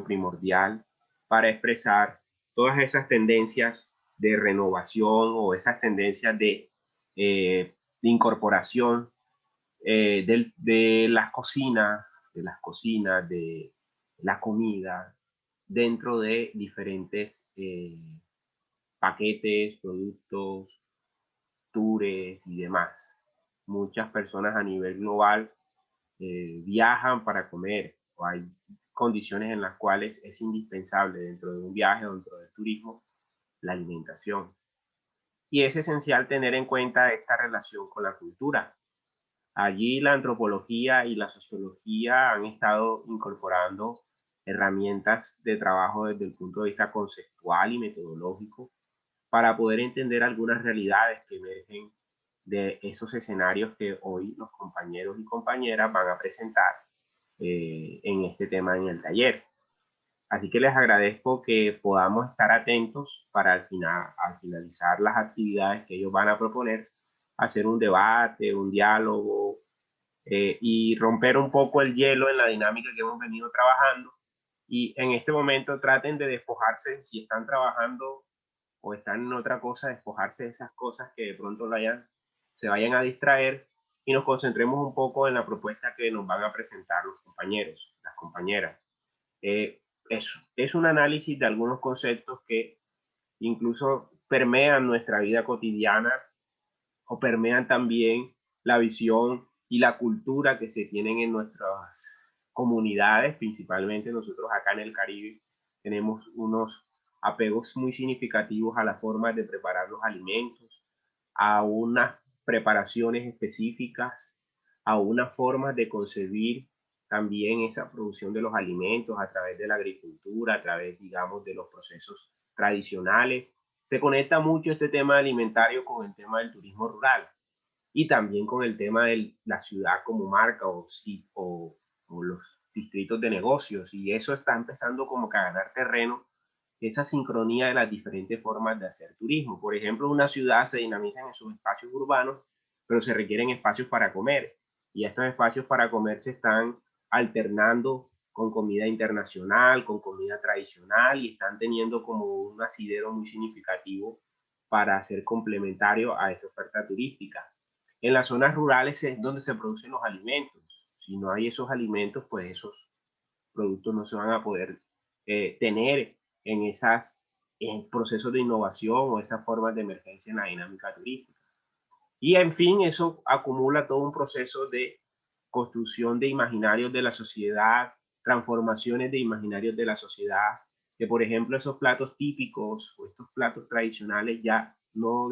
primordial para expresar todas esas tendencias de renovación o esas tendencias de incorporación de las cocinas, de la comida dentro de diferentes paquetes, productos, tours y demás. Muchas personas a nivel global viajan para comer, o hay condiciones en las cuales es indispensable dentro de un viaje o dentro del turismo la alimentación. Y es esencial tener en cuenta esta relación con la cultura. Allí la antropología y la sociología han estado incorporando herramientas de trabajo desde el punto de vista conceptual y metodológico para poder entender algunas realidades que emergen de esos escenarios que hoy los compañeros y compañeras van a presentar en este tema en el taller. Así que les agradezco que podamos estar atentos para al finalizar las actividades que ellos van a proponer, hacer un debate, un diálogo y romper un poco el hielo en la dinámica que hemos venido trabajando. Y en este momento traten de despojarse, si están trabajando o están en otra cosa, despojarse de esas cosas que de pronto se vayan a distraer y nos concentremos un poco en la propuesta que nos van a presentar los compañeros, las compañeras. Eso es un análisis de algunos conceptos que incluso permean nuestra vida cotidiana o permean también la visión y la cultura que se tienen en nuestras comunidades, principalmente nosotros acá en el Caribe tenemos unos apegos muy significativos a las formas de preparar los alimentos, a unas preparaciones específicas, a unas formas de concebir también esa producción de los alimentos a través de la agricultura, a través, digamos, de los procesos tradicionales. Se conecta mucho este tema alimentario con el tema del turismo rural y también con el tema de la ciudad como marca o los distritos de negocios. Y eso está empezando como que a ganar terreno, esa sincronía de las diferentes formas de hacer turismo. Por ejemplo, una ciudad se dinamiza en sus espacios urbanos, pero se requieren espacios para comer. Y estos espacios para comer se están alternando con comida internacional, con comida tradicional y están teniendo como un asidero muy significativo para ser complementario a esa oferta turística. En las zonas rurales es donde se producen los alimentos. Si no hay esos alimentos, pues esos productos no se van a poder tener en esos procesos de innovación o esas formas de emergencia en la dinámica turística. Y en fin, eso acumula todo un proceso de construcción de imaginarios de la sociedad, transformaciones de imaginarios de la sociedad, que por ejemplo esos platos típicos o estos platos tradicionales ya no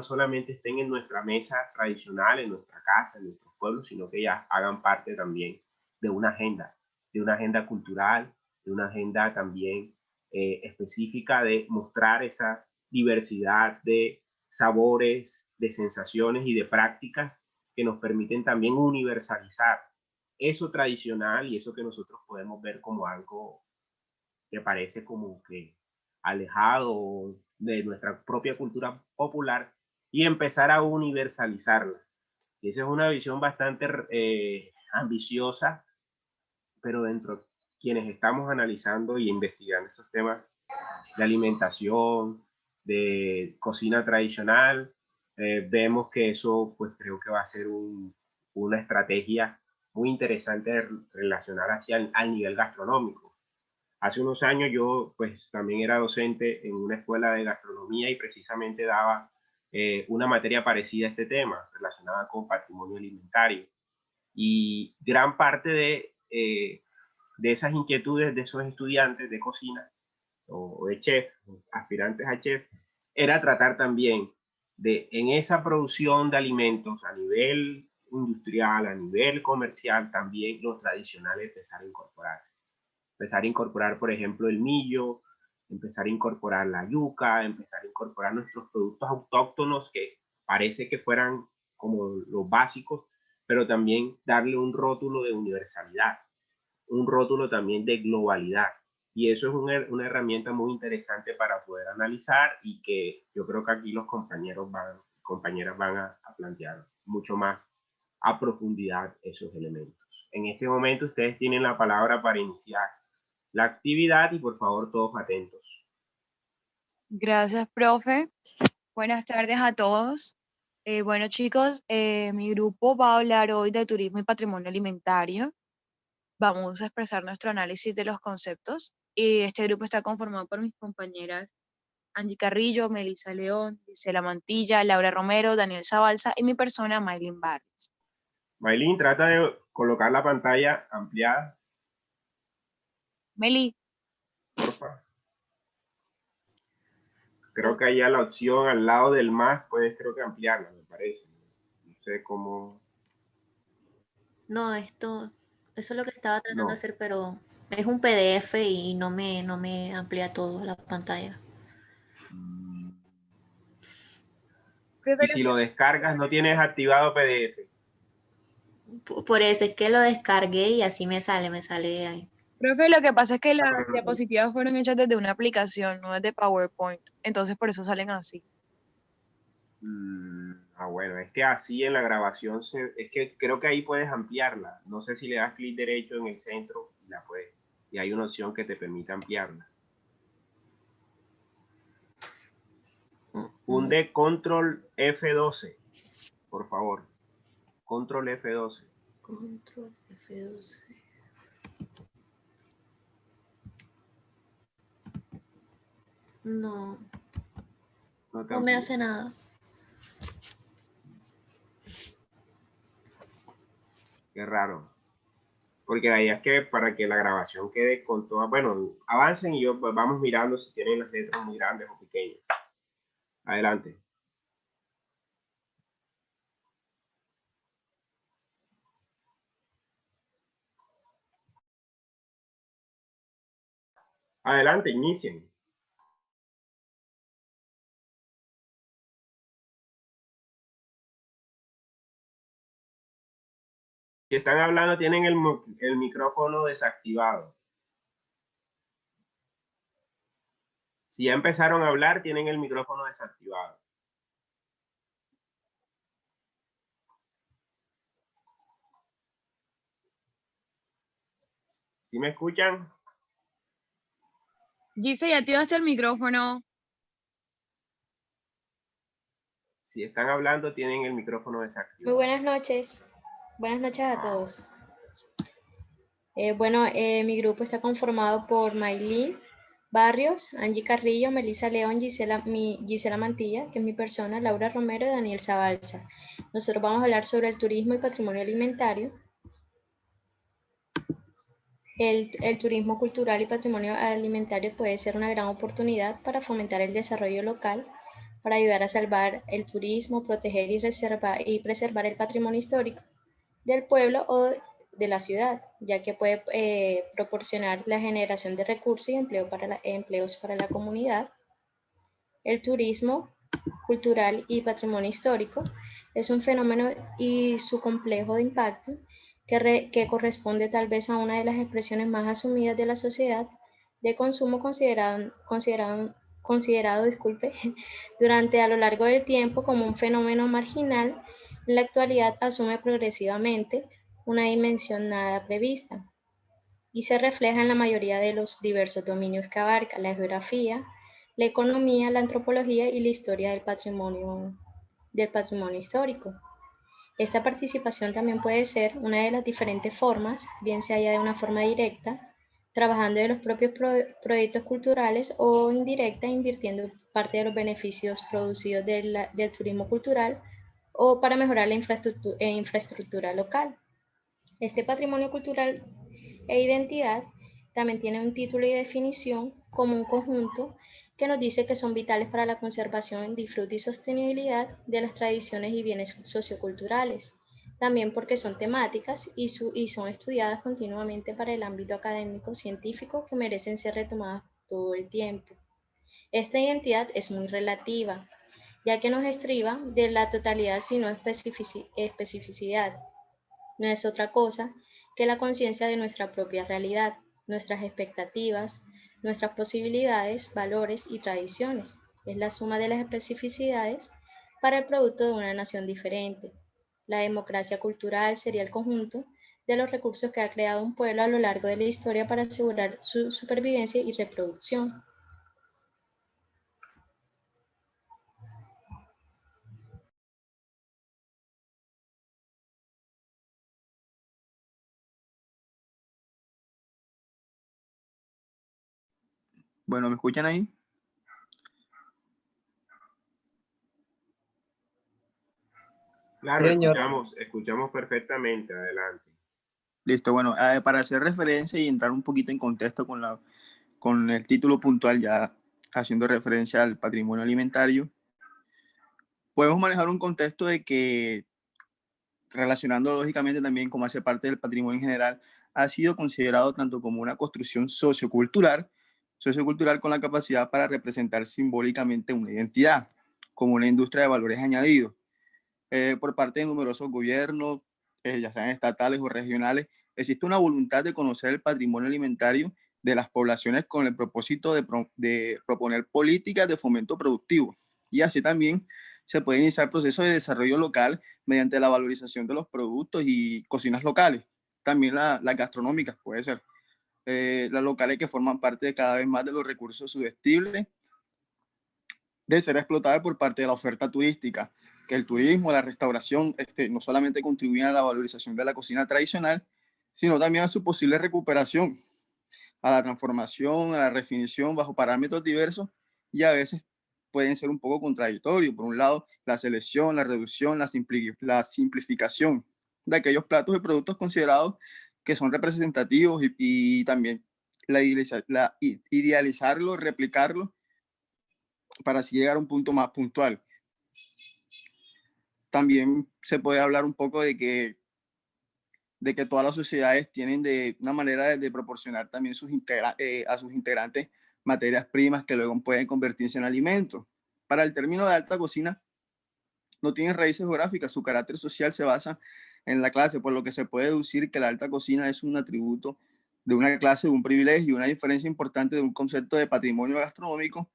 solamente estén en nuestra mesa tradicional, en nuestra casa, en nuestros pueblos, sino que ya hagan parte también de una agenda cultural, de una agenda también específica de mostrar esa diversidad de sabores, de sensaciones y de prácticas que nos permiten también universalizar eso tradicional y eso que nosotros podemos ver como algo que parece como que alejado de nuestra propia cultura popular y empezar a universalizarla. Y esa es una visión bastante ambiciosa, pero dentro de quienes estamos analizando y investigando estos temas de alimentación, de cocina tradicional, vemos que eso pues creo que va a ser una estrategia muy interesante de relacionar hacia al nivel gastronómico. Hace unos años yo pues también era docente en una escuela de gastronomía y precisamente daba una materia parecida a este tema, relacionada con patrimonio alimentario. Y gran parte de esas inquietudes de esos estudiantes de cocina o de chef, aspirantes a chef, era tratar también de en esa producción de alimentos a nivel industrial, a nivel comercial, también los tradicionales empezar a incorporar. Empezar a incorporar, por ejemplo, el millo, empezar a incorporar la yuca, empezar a incorporar nuestros productos autóctonos que parece que fueran como los básicos, pero también darle un rótulo de universalidad, un rótulo también de globalidad. Y eso es una herramienta muy interesante para poder analizar y que yo creo que aquí los compañeras van a plantear mucho más a profundidad esos elementos. En este momento ustedes tienen la palabra para iniciar la actividad y por favor todos atentos. Gracias, profe. Buenas tardes a todos. Bueno, chicos, mi grupo va a hablar hoy de turismo y patrimonio alimentario. Vamos a expresar nuestro análisis de los conceptos y este grupo está conformado por mis compañeras Angie Carrillo, Melissa León, Gisela Mantilla, Laura Romero, Daniel Zabalza y mi persona, Maylin Barrios. Maylin, trata de colocar la pantalla ampliada. Meli. Porfa. Creo que allá la opción al lado del más puedes creo que ampliarla, me parece. No sé cómo. No, eso es lo que estaba tratando de hacer, pero es un PDF y no me amplía todo la pantalla. Y si lo descargas, no tienes activado PDF. Por eso es que lo descargué y así me sale ahí. Profe, lo que pasa es que las diapositivas fueron hechas desde una aplicación, no desde PowerPoint. Entonces por eso salen así. Bueno, es que así en la grabación es que creo que ahí puedes ampliarla. No sé si le das clic derecho en el centro y hay una opción que te permite ampliarla. Hunde control F12, por favor. Control F12. Control F12. No me hace nada. Qué raro. Porque ahí es que para que la grabación quede con todas, bueno, avancen y vamos mirando si tienen las letras muy grandes o pequeñas. Adelante. Adelante, inicien. Si están hablando, tienen el micrófono desactivado. Si ya empezaron a hablar, tienen el micrófono desactivado. ¿Sí me escuchan? Gise, ¿ya activaste el micrófono? Si están hablando, tienen el micrófono desactivado. Muy buenas noches. Buenas noches a todos. Mi grupo está conformado por Maylin Barrios, Angie Carrillo, Melissa León, Gisela Mantilla, que es mi persona, Laura Romero y Daniel Zabalza. Nosotros vamos a hablar sobre el turismo y patrimonio alimentario. El turismo cultural y patrimonio alimentario puede ser una gran oportunidad para fomentar el desarrollo local, para ayudar a salvar el turismo, proteger y preservar el patrimonio histórico del pueblo o de la ciudad, ya que puede proporcionar la generación de recursos y empleos para la comunidad. El turismo cultural y patrimonio histórico es un fenómeno y su complejo de impacto que corresponde tal vez a una de las expresiones más asumidas de la sociedad de consumo considerado durante a lo largo del tiempo como un fenómeno marginal. En la actualidad asume progresivamente una dimensión nada prevista y se refleja en la mayoría de los diversos dominios que abarca la geografía, la economía, la antropología y la historia del patrimonio histórico. Esta participación también puede ser una de las diferentes formas, bien sea ya de una forma directa, trabajando en los propios proyectos culturales o indirecta, invirtiendo parte de los beneficios producidos del turismo cultural o para mejorar la infraestructura local. Este patrimonio cultural e identidad también tiene un título y definición como un conjunto que nos dice que son vitales para la conservación, disfrute y sostenibilidad de las tradiciones y bienes socioculturales. También porque son temáticas y son estudiadas continuamente para el ámbito académico científico que merecen ser retomadas todo el tiempo. Esta identidad es muy relativa, ya que nos estriba de la totalidad sino especificidad. No es otra cosa que la conciencia de nuestra propia realidad, nuestras expectativas, nuestras posibilidades, valores y tradiciones. Es la suma de las especificidades para el producto de una nación diferente. La democracia cultural sería el conjunto de los recursos que ha creado un pueblo a lo largo de la historia para asegurar su supervivencia y reproducción. Bueno, ¿me escuchan ahí? Claro, Señor. escuchamos perfectamente. Adelante. Listo, bueno, para hacer referencia y entrar un poquito en contexto con el título puntual, ya haciendo referencia al patrimonio alimentario, podemos manejar un contexto de que, relacionando lógicamente también como hace parte del patrimonio en general, ha sido considerado tanto como una construcción sociocultural con la capacidad para representar simbólicamente una identidad, como una industria de valores añadidos. Por parte de numerosos gobiernos, ya sean estatales o regionales, existe una voluntad de conocer el patrimonio alimentario de las poblaciones con el propósito de proponer políticas de fomento productivo. Y así también se puede iniciar procesos de desarrollo local mediante la valorización de los productos y cocinas locales. También las gastronómicas, puede ser. Las locales que forman parte de cada vez más de los recursos sugestibles de ser explotadas por parte de la oferta turística, que el turismo, la restauración, no solamente contribuyen a la valorización de la cocina tradicional, sino también a su posible recuperación, a la transformación, a la definición bajo parámetros diversos y a veces pueden ser un poco contradictorios. Por un lado, la selección, la reducción, la simplificación de aquellos platos y productos considerados que son representativos y también idealizarlo, replicarlo para así llegar a un punto más puntual. También se puede hablar un poco de que todas las sociedades tienen de una manera de proporcionar también a sus integrantes materias primas que luego pueden convertirse en alimentos. Para el término de alta cocina, no tiene raíces geográficas, su carácter social se basa en la clase, por lo que se puede deducir que la alta cocina es un atributo de una clase, de un privilegio y una diferencia importante de un concepto de patrimonio gastronómico,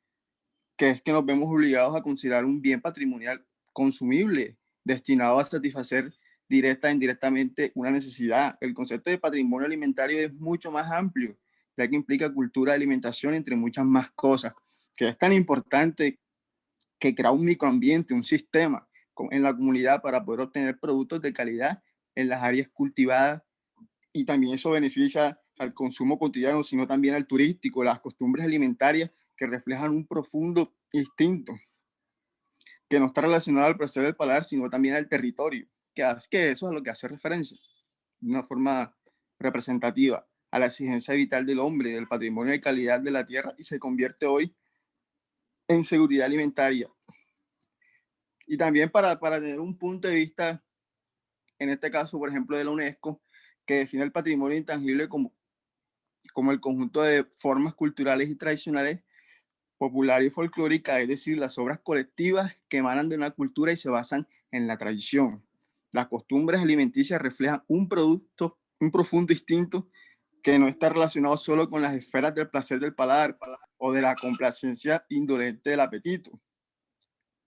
que es que nos vemos obligados a considerar un bien patrimonial consumible destinado a satisfacer directa e indirectamente una necesidad. El concepto de patrimonio alimentario es mucho más amplio, ya que implica cultura de alimentación, entre muchas más cosas, que es tan importante que crea un microambiente, un sistema en la comunidad para poder obtener productos de calidad en las áreas cultivadas, y también eso beneficia al consumo cotidiano, sino también al turístico, las costumbres alimentarias que reflejan un profundo instinto que no está relacionado al placer del paladar, sino también al territorio, que eso es a lo que hace referencia, de una forma representativa, a la exigencia vital del hombre, del patrimonio de calidad de la tierra, y se convierte hoy en seguridad alimentaria. Y también para tener un punto de vista, en este caso, por ejemplo, de la UNESCO, que define el patrimonio intangible como el conjunto de formas culturales y tradicionales popular y folclórica, es decir, las obras colectivas que emanan de una cultura y se basan en la tradición. Las costumbres alimenticias reflejan un profundo instinto que no está relacionado solo con las esferas del placer del paladar o de la complacencia indolente del apetito.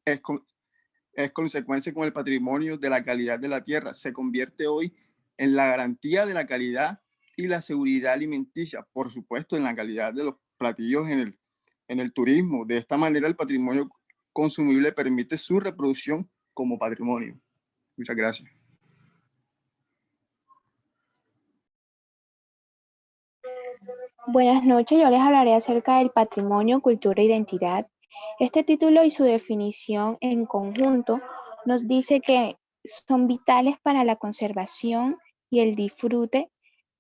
Es consecuencia con el patrimonio de la calidad de la tierra. Se convierte hoy en la garantía de la calidad y la seguridad alimenticia, por supuesto, en la calidad de los platillos en el turismo. De esta manera, el patrimonio consumible permite su reproducción como patrimonio. Muchas gracias. Buenas noches, yo les hablaré acerca del patrimonio, cultura e identidad. Este título y su definición en conjunto nos dice que son vitales para la conservación y el disfrute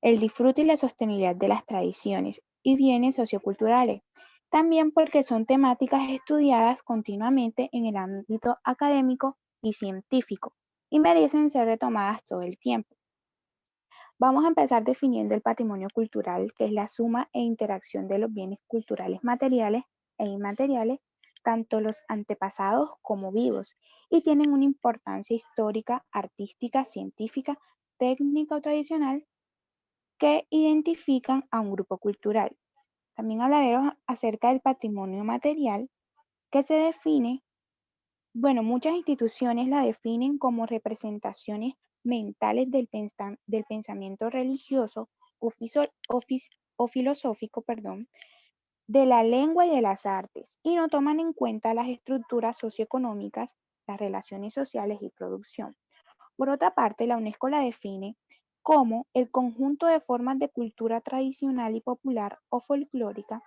y la sostenibilidad de las tradiciones y bienes socioculturales. También porque son temáticas estudiadas continuamente en el ámbito académico y científico y merecen ser retomadas todo el tiempo. Vamos a empezar definiendo el patrimonio cultural, que es la suma e interacción de los bienes culturales materiales e inmateriales, tanto los antepasados como vivos, y tienen una importancia histórica, artística, científica, técnica o tradicional que identifican a un grupo cultural. También hablaremos acerca del patrimonio material, que se define, muchas instituciones la definen como representaciones fundamentales del pensamiento religioso o filosófico, perdón, de la lengua y de las artes, y no toman en cuenta las estructuras socioeconómicas, las relaciones sociales y producción. Por otra parte, la UNESCO la define como el conjunto de formas de cultura tradicional y popular o folclórica,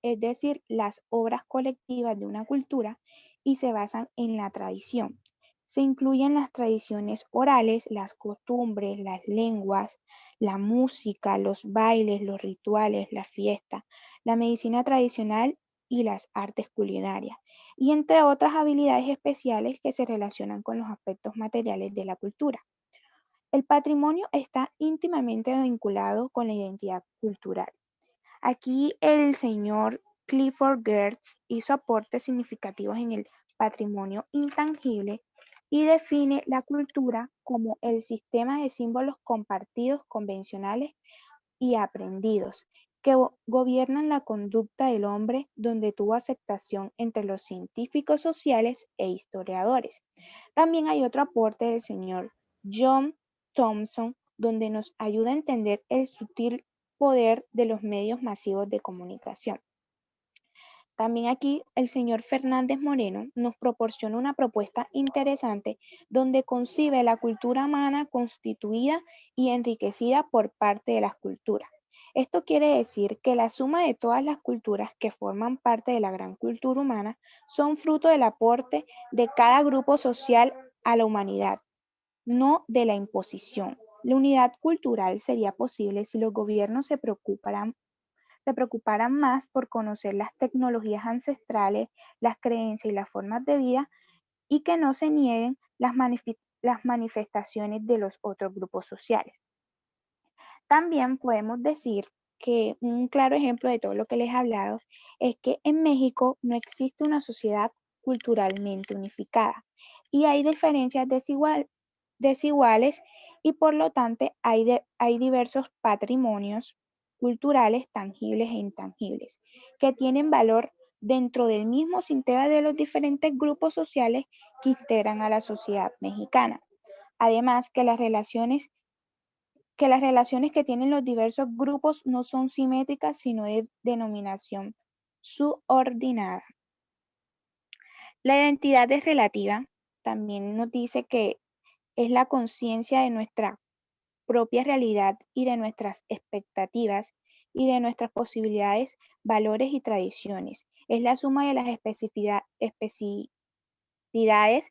es decir, las obras colectivas de una cultura, y se basan en la tradición. Se incluyen las tradiciones orales, las costumbres, las lenguas, la música, los bailes, los rituales, la fiesta, la medicina tradicional y las artes culinarias, y entre otras habilidades especiales que se relacionan con los aspectos materiales de la cultura. El patrimonio está íntimamente vinculado con la identidad cultural. Aquí el señor Clifford Geertz hizo aportes significativos en el patrimonio intangible y define la cultura como el sistema de símbolos compartidos, convencionales y aprendidos que gobiernan la conducta del hombre, donde tuvo aceptación entre los científicos sociales e historiadores. También hay otro aporte del señor John Thompson, donde nos ayuda a entender el sutil poder de los medios masivos de comunicación. También aquí el señor Fernández Moreno nos proporciona una propuesta interesante donde concibe la cultura humana constituida y enriquecida por parte de las culturas. Esto quiere decir que la suma de todas las culturas que forman parte de la gran cultura humana son fruto del aporte de cada grupo social a la humanidad, no de la imposición. La unidad cultural sería posible si los gobiernos se preocuparan más por conocer las tecnologías ancestrales, las creencias y las formas de vida, y que no se nieguen las manifestaciones de los otros grupos sociales. También podemos decir que un claro ejemplo de todo lo que les he hablado es que en México no existe una sociedad culturalmente unificada y hay diferencias desiguales, y por lo tanto hay diversos patrimonios culturales tangibles e intangibles que tienen valor dentro del mismo sistema de los diferentes grupos sociales que integran a la sociedad mexicana. Además, que las relaciones que tienen los diversos grupos no son simétricas, sino de denominación subordinada. La identidad es relativa. También nos dice que es la conciencia de nuestra propia realidad y de nuestras expectativas y de nuestras posibilidades, valores y tradiciones. Es la suma de las especificidades,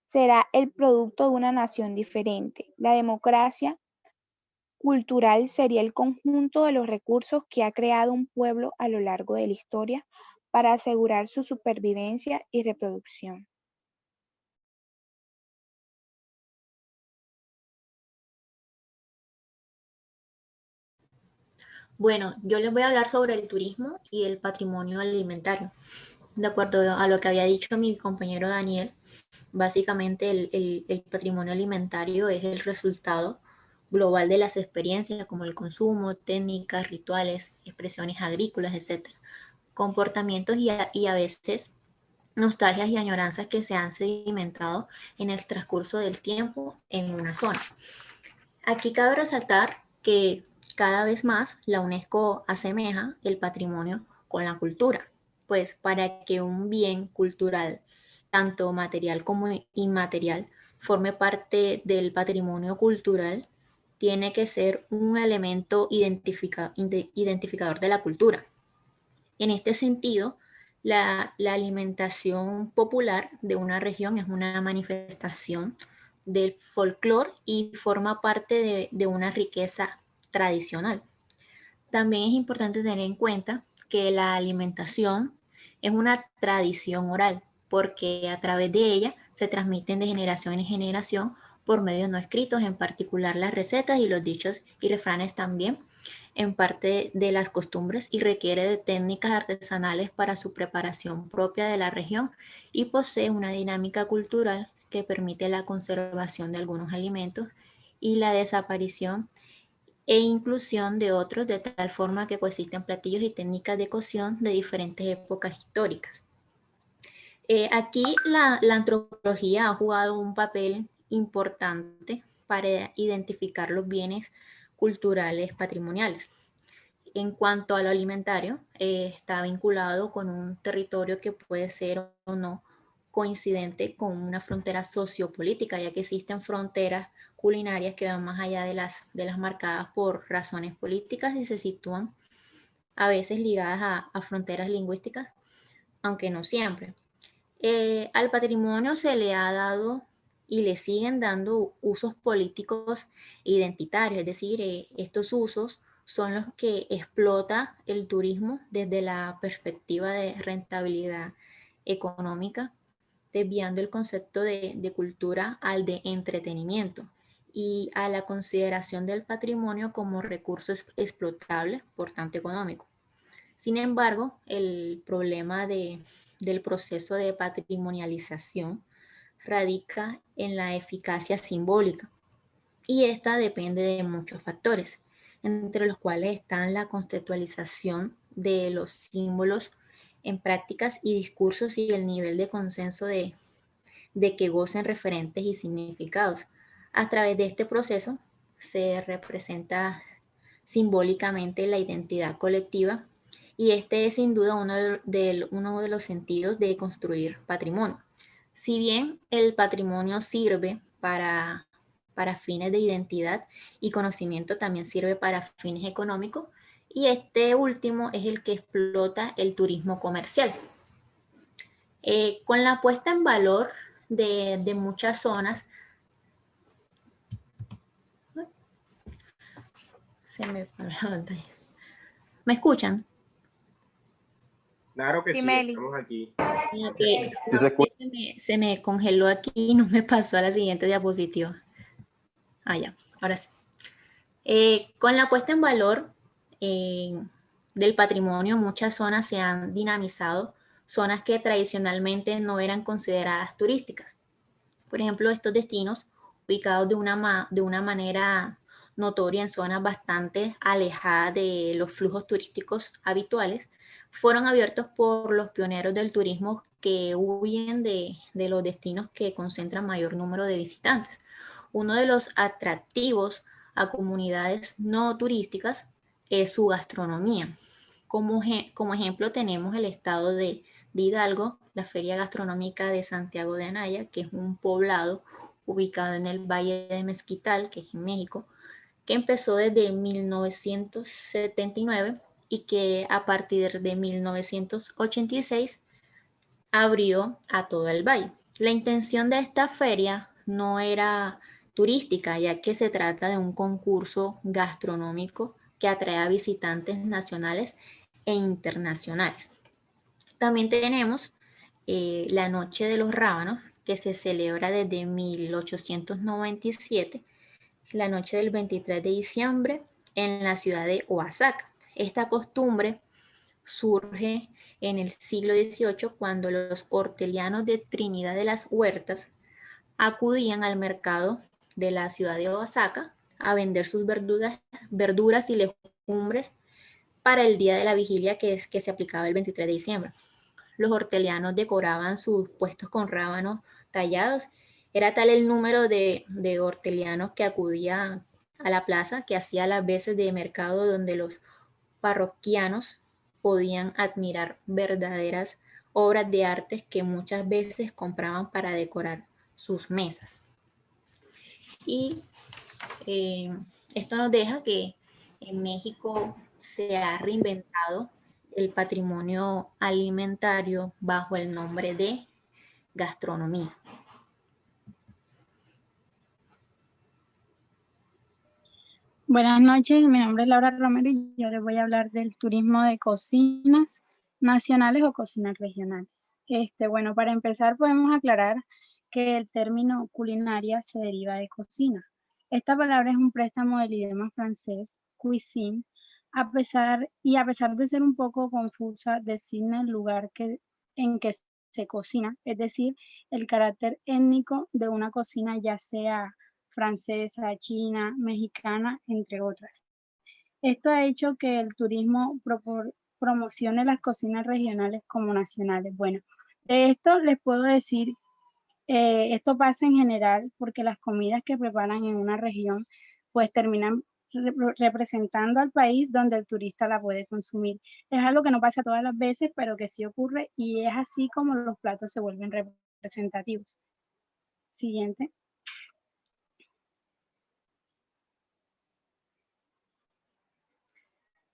será el producto de una nación diferente. La democracia cultural sería el conjunto de los recursos que ha creado un pueblo a lo largo de la historia para asegurar su supervivencia y reproducción. Bueno, yo les voy a hablar sobre el turismo y el patrimonio alimentario. De acuerdo a lo que había dicho mi compañero Daniel, básicamente el patrimonio alimentario es el resultado global de las experiencias como el consumo, técnicas, rituales, expresiones agrícolas, etc. Comportamientos y a veces nostalgias y añoranzas que se han sedimentado en el transcurso del tiempo en una zona. Aquí cabe resaltar que cada vez más la UNESCO asemeja el patrimonio con la cultura, pues para que un bien cultural, tanto material como inmaterial, forme parte del patrimonio cultural, tiene que ser un elemento identificador de la cultura. En este sentido, la alimentación popular de una región es una manifestación del folclore y forma parte de una riqueza tradicional. También es importante tener en cuenta que la alimentación es una tradición oral, porque a través de ella se transmiten de generación en generación por medios no escritos, en particular las recetas y los dichos y refranes también, en parte de las costumbres, y requiere de técnicas artesanales para su preparación propia de la región, y posee una dinámica cultural que permite la conservación de algunos alimentos y la desaparición e inclusión de otros, de tal forma que coexisten platillos y técnicas de cocción de diferentes épocas históricas. Aquí la antropología ha jugado un papel importante para identificar los bienes culturales patrimoniales. En cuanto a lo alimentario, está vinculado con un territorio que puede ser o no coincidente con una frontera sociopolítica, ya que existen fronteras culinarias que van más allá de las marcadas por razones políticas y se sitúan a veces ligadas a fronteras lingüísticas, aunque no siempre. Al patrimonio se le ha dado y le siguen dando usos políticos identitarios, es decir, estos usos son los que explota el turismo desde la perspectiva de rentabilidad económica, desviando el concepto de cultura al de entretenimiento y a la consideración del patrimonio como recurso explotable, por tanto económico. Sin embargo, el problema del proceso de patrimonialización radica en la eficacia simbólica y esta depende de muchos factores, entre los cuales están la contextualización de los símbolos en prácticas y discursos y el nivel de consenso de que gocen referentes y significados. A través de este proceso se representa simbólicamente la identidad colectiva y este es sin duda uno de los sentidos de construir patrimonio. Si bien el patrimonio sirve para fines de identidad y conocimiento, también sirve para fines económicos y este último es el que explota el turismo comercial. Con la puesta en valor de muchas zonas, ¿me escuchan? Claro que Sí, sí, Meli. estamos aquí. Se me congeló aquí y no me pasó a la siguiente diapositiva. Ya, ahora sí. Con la puesta en valor del patrimonio, muchas zonas se han dinamizado, zonas que tradicionalmente no eran consideradas turísticas. Por ejemplo, estos destinos ubicados de una manera notoria en zonas bastante alejadas de los flujos turísticos habituales, fueron abiertos por los pioneros del turismo que huyen de los destinos que concentran mayor número de visitantes. Uno de los atractivos a comunidades no turísticas es su gastronomía. Como ejemplo tenemos el estado de Hidalgo, la Feria Gastronómica de Santiago de Anaya, que es un poblado ubicado en el Valle de Mezquital, que es en México, que empezó desde 1979 y que a partir de 1986 abrió a todo el valle. La intención de esta feria no era turística, ya que se trata de un concurso gastronómico que atrae a visitantes nacionales e internacionales. También tenemos la Noche de los Rábanos, que se celebra desde 1897, la noche del 23 de diciembre, en la ciudad de Oaxaca. Esta costumbre surge en el siglo XVIII cuando los hortelianos de Trinidad de las Huertas acudían al mercado de la ciudad de Oaxaca a vender sus verduras y legumbres para el día de la vigilia que se aplicaba el 23 de diciembre. Los hortelianos decoraban sus puestos con rábanos tallados. Era tal el número de hortelianos que acudía a la plaza que hacía las veces de mercado donde los parroquianos podían admirar verdaderas obras de arte que muchas veces compraban para decorar sus mesas. Y esto nos deja que en México se ha reinventado el patrimonio alimentario bajo el nombre de gastronomía. Buenas noches, mi nombre es Laura Romero y yo les voy a hablar del turismo de cocinas nacionales o cocinas regionales. Bueno, para empezar podemos aclarar que el término culinaria se deriva de cocina. Esta palabra es un préstamo del idioma francés, cuisine, a pesar de ser un poco confusa, designa el lugar en que se cocina, es decir, el carácter étnico de una cocina, ya sea francesa, china, mexicana, entre otras. Esto ha hecho que el turismo promocione las cocinas regionales como nacionales. Bueno, de esto les puedo decir Esto pasa en general porque las comidas que preparan en una región pues terminan representando al país donde el turista la puede consumir. Es algo que no pasa todas las veces, pero que sí ocurre y es así como los platos se vuelven representativos. Siguiente.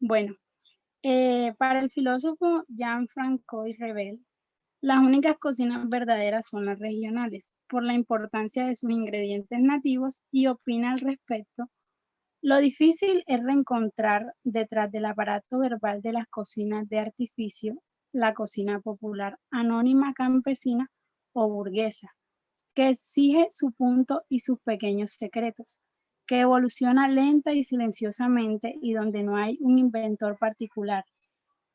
Bueno, para el filósofo Jean-François Revel, las únicas cocinas verdaderas son las regionales, por la importancia de sus ingredientes nativos, y opina al respecto: lo difícil es reencontrar detrás del aparato verbal de las cocinas de artificio la cocina popular, anónima, campesina o burguesa, que exige su punto y sus pequeños secretos, que evoluciona lenta y silenciosamente y donde no hay un inventor particular.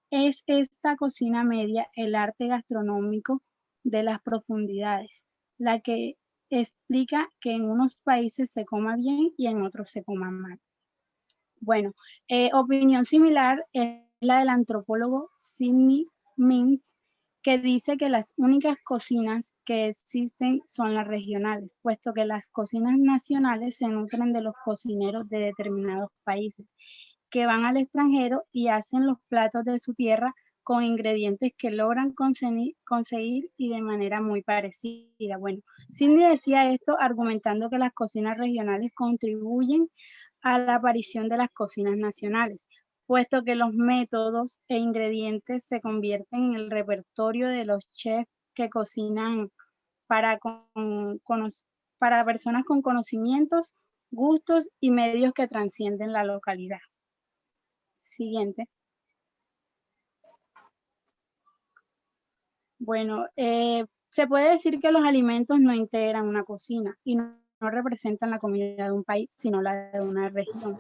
Es esta cocina media el arte gastronómico de las profundidades, la que explica que en unos países se coma bien y en otros se coma mal. Bueno, opinión similar es la del antropólogo Sidney Mintz, que dice que las únicas cocinas que existen son las regionales, puesto que las cocinas nacionales se nutren de los cocineros de determinados países, que van al extranjero y hacen los platos de su tierra con ingredientes que logran conseguir y de manera muy parecida. Bueno, Sidney decía esto argumentando que las cocinas regionales contribuyen a la aparición de las cocinas nacionales, puesto que los métodos e ingredientes se convierten en el repertorio de los chefs que cocinan para, para personas con conocimientos, gustos y medios que trascienden la localidad. Siguiente. Bueno, se puede decir que los alimentos no integran una cocina y no representan la comida de un país, sino la de una región.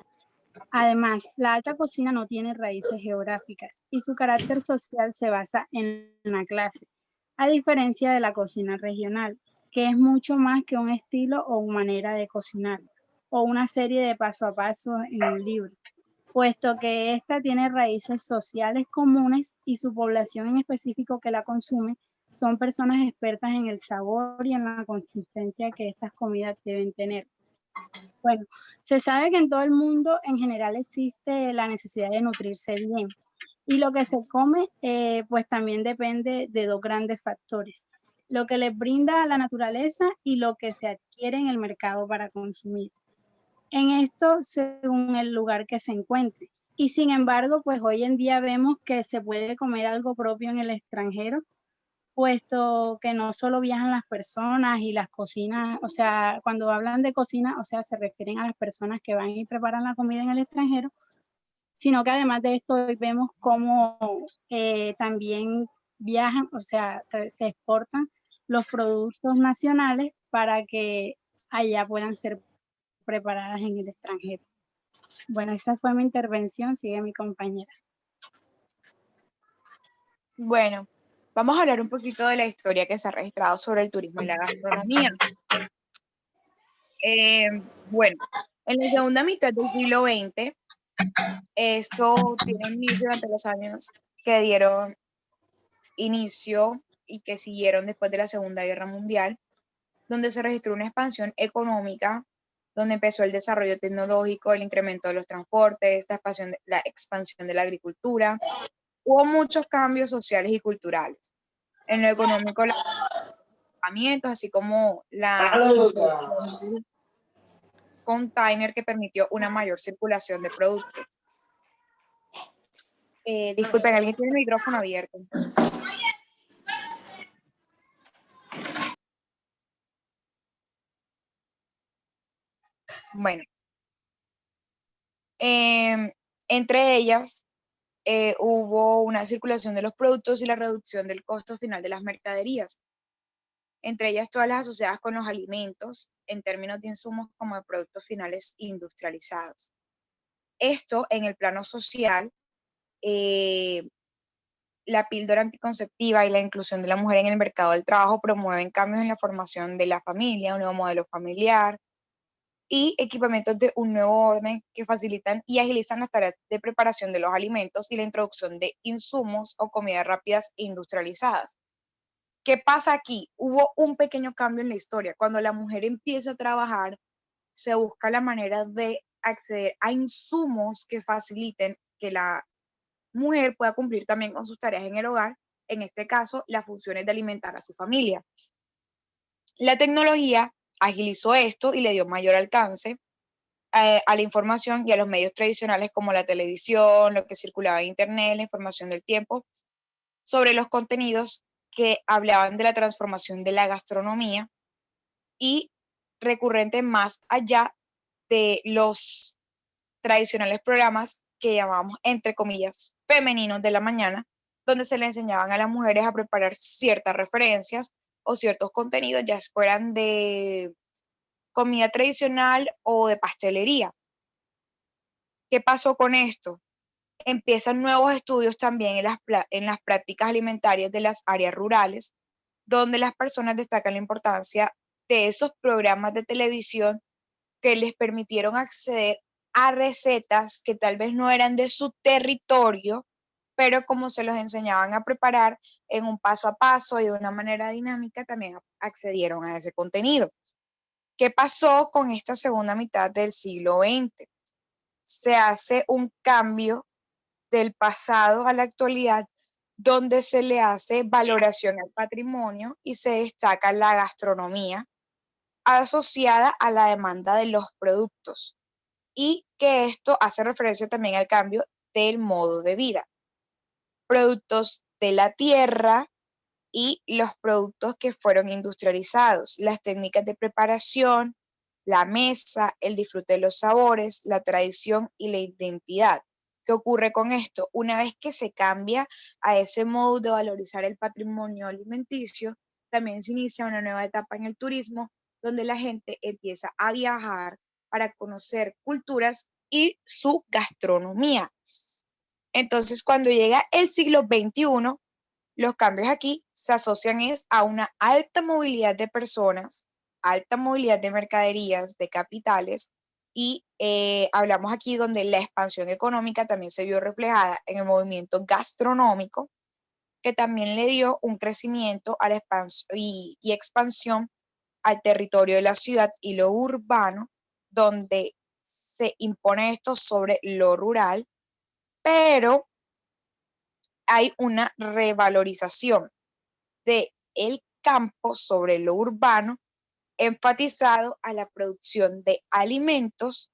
Además, la alta cocina no tiene raíces geográficas y su carácter social se basa en la clase, a diferencia de la cocina regional, que es mucho más que un estilo o una manera de cocinar, o una serie de paso a paso en un libro, puesto que esta tiene raíces sociales comunes y su población en específico que la consume son personas expertas en el sabor y en la consistencia que estas comidas deben tener. Bueno, se sabe que en todo el mundo en general existe la necesidad de nutrirse bien, y lo que se come pues también depende de dos grandes factores: lo que les brinda la naturaleza y lo que se adquiere en el mercado para consumir. En esto, según el lugar que se encuentre. Y sin embargo, pues hoy en día vemos que se puede comer algo propio en el extranjero, puesto que no solo viajan las personas y las cocinas, o sea, cuando hablan de cocina, o sea, se refieren a las personas que van y preparan la comida en el extranjero, sino que además de esto hoy vemos cómo también viajan, o sea, se exportan los productos nacionales para que allá puedan ser preparadas en el extranjero. Bueno, esa fue mi intervención, sigue mi compañera. Bueno, vamos a hablar un poquito de la historia que se ha registrado sobre el turismo y la gastronomía. Bueno, en la segunda mitad del siglo XX, esto tiene inicio durante los años que dieron inicio y que siguieron después de la Segunda Guerra Mundial, donde se registró una expansión económica, donde empezó el desarrollo tecnológico, el incremento de los transportes, la expansión de la agricultura. Hubo muchos cambios sociales y culturales. En lo económico, los equipamientos, así como la container que permitió una mayor circulación de productos. Disculpen, ¿alguien tiene el micrófono abierto? Bueno, entre ellas hubo una circulación de los productos y la reducción del costo final de las mercaderías, entre ellas todas las asociadas con los alimentos en términos de insumos como de productos finales industrializados. Esto en el plano social, la píldora anticonceptiva y la inclusión de la mujer en el mercado del trabajo promueven cambios en la formación de la familia, un nuevo modelo familiar y equipamientos de un nuevo orden que facilitan y agilizan las tareas de preparación de los alimentos y la introducción de insumos o comidas rápidas e industrializadas. ¿Qué pasa aquí? Hubo un pequeño cambio en la historia. Cuando la mujer empieza a trabajar, se busca la manera de acceder a insumos que faciliten que la mujer pueda cumplir también con sus tareas en el hogar, en este caso, las funciones de alimentar a su familia. La tecnología agilizó esto y le dio mayor alcance a la información y a los medios tradicionales como la televisión, lo que circulaba en internet, la información del tiempo, sobre los contenidos que hablaban de la transformación de la gastronomía y recurrente más allá de los tradicionales programas que llamábamos, entre comillas, femeninos de la mañana, donde se le enseñaban a las mujeres a preparar ciertas referencias o ciertos contenidos, ya fueran de comida tradicional o de pastelería. ¿Qué pasó con esto? Empiezan nuevos estudios también en las prácticas alimentarias de las áreas rurales, donde las personas destacan la importancia de esos programas de televisión que les permitieron acceder a recetas que tal vez no eran de su territorio, pero como se los enseñaban a preparar en un paso a paso y de una manera dinámica, también accedieron a ese contenido. ¿Qué pasó con esta segunda mitad del siglo XX? Se hace un cambio del pasado a la actualidad, donde se le hace valoración al patrimonio y se destaca la gastronomía asociada a la demanda de los productos, y que esto hace referencia también al cambio del modo de vida. Productos de la tierra y los productos que fueron industrializados, las técnicas de preparación, la mesa, el disfrute de los sabores, la tradición y la identidad. ¿Qué ocurre con esto? Una vez que se cambia a ese modo de valorizar el patrimonio alimenticio, también se inicia una nueva etapa en el turismo, donde la gente empieza a viajar para conocer culturas y su gastronomía. Entonces, cuando llega el siglo XXI, los cambios aquí se asocian a una alta movilidad de personas, alta movilidad de mercaderías, de capitales, y hablamos aquí donde la expansión económica también se vio reflejada en el movimiento gastronómico, que también le dio un crecimiento a la y expansión al territorio de la ciudad y lo urbano, donde se impone esto sobre lo rural, pero hay una revalorización de el campo sobre lo urbano, enfatizado a la producción de alimentos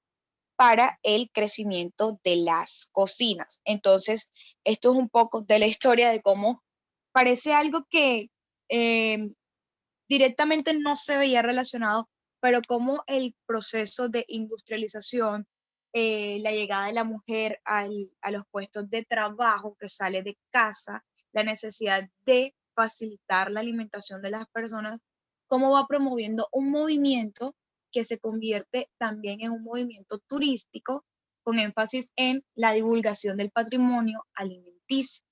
para el crecimiento de las cocinas. Entonces, esto es un poco de la historia de cómo parece algo que eh, directamente no se veía relacionado, pero cómo el proceso de industrialización, la llegada de la mujer a los puestos de trabajo, que sale de casa, la necesidad de facilitar la alimentación de las personas, cómo va promoviendo un movimiento que se convierte también en un movimiento turístico con énfasis en la divulgación del patrimonio alimenticio.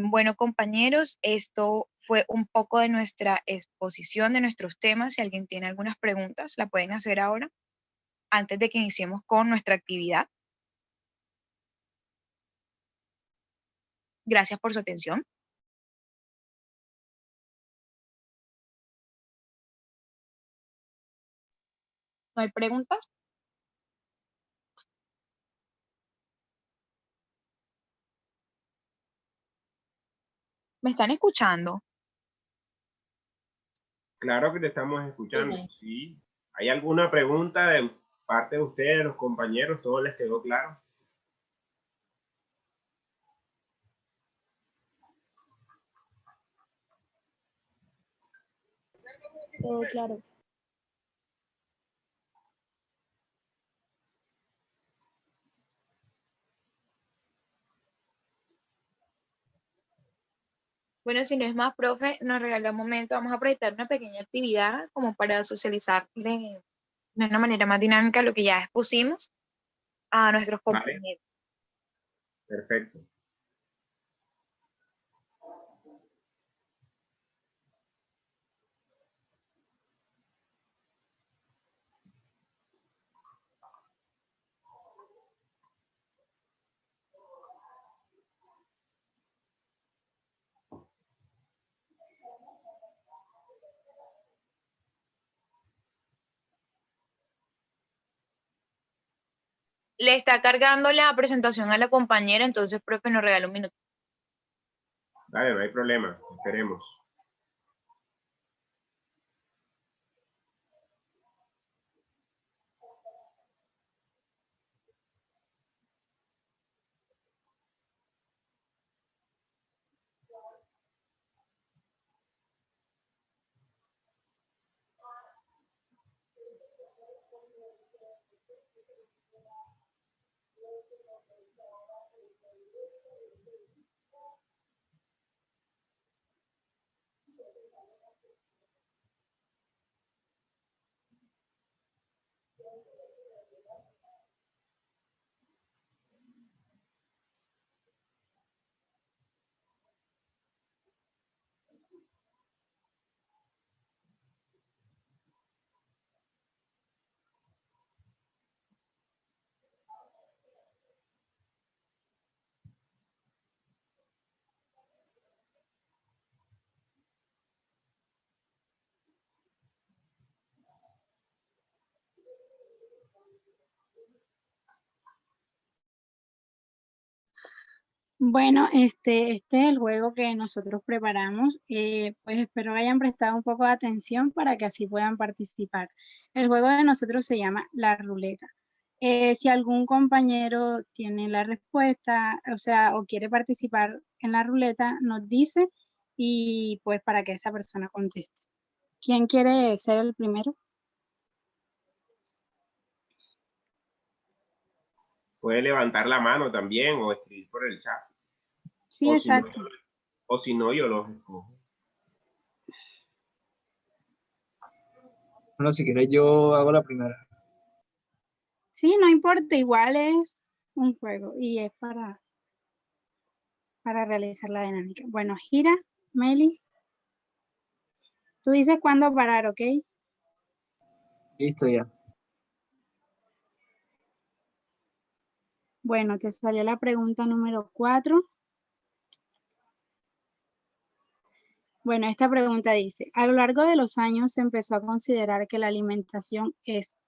Bueno, compañeros, esto fue un poco de nuestra exposición de nuestros temas. Si alguien tiene algunas preguntas, la pueden hacer ahora, antes de que iniciemos con nuestra actividad. Gracias por su atención. ¿No hay preguntas? ¿Me están escuchando? Claro que te estamos escuchando, sí. ¿Hay alguna pregunta de parte de ustedes, los compañeros? ¿Todo les quedó claro? Todo claro. Bueno, si no es más, profe, nos regala un momento. Vamos a proyectar una pequeña actividad como para socializar de una manera más dinámica lo que ya expusimos a nuestros Vale, compañeros. perfecto. Le está cargando la presentación a la compañera, entonces, profe, nos regala un minuto. Dale, no hay problema, esperemos. Bueno, este es el juego que nosotros preparamos. Pues espero que hayan prestado un poco de atención para que así puedan participar. El juego de nosotros se llama la ruleta. Si algún compañero tiene la respuesta, o sea, o quiere participar en la ruleta, nos dice y pues para que esa persona conteste. ¿Quién quiere ser el primero? Puede levantar la mano también o escribir por el chat. Sí, exacto. O si no, yo los escojo. Bueno, si quieres yo hago la primera. Sí, no importa, igual es un juego y es para realizar la dinámica. Bueno, gira, Meli. Tú dices cuándo parar, ¿ok? Listo ya. Bueno, te salió la pregunta número 4. Bueno, esta pregunta dice, a lo largo de los años se empezó a considerar que la alimentación es